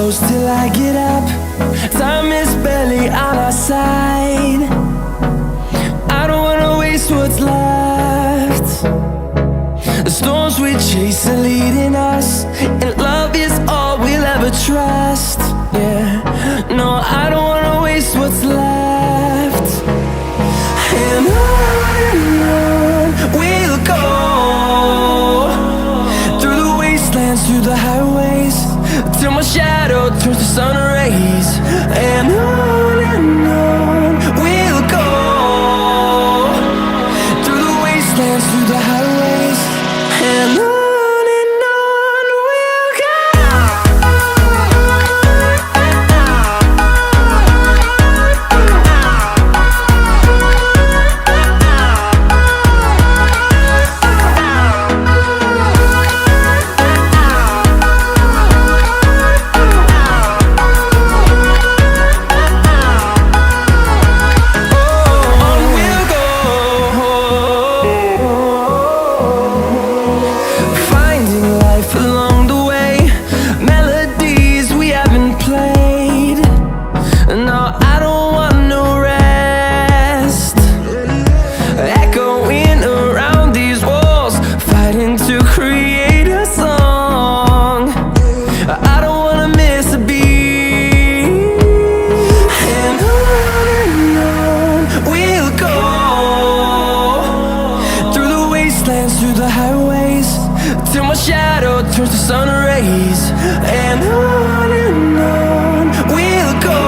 close till I get up. Time is barely on our side. ways are leading us, and love is all we'll ever trust. Yeah, no, I don't wanna waste what's left. And on we'll go, through the wastelands, through the highways, till my shadow turns to sun rays. And on we'll go, through the wastelands, through the highways, and on we'll go. Through the highways, till my shadow turns to sun rays. And on we'll go,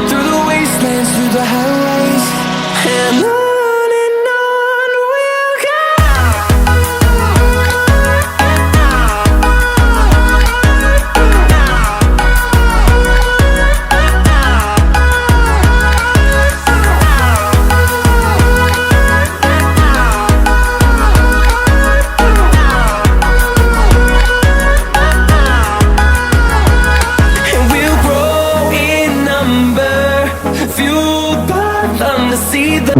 through the wastelands, through the highways, and on we'll go. Fueled by them to see the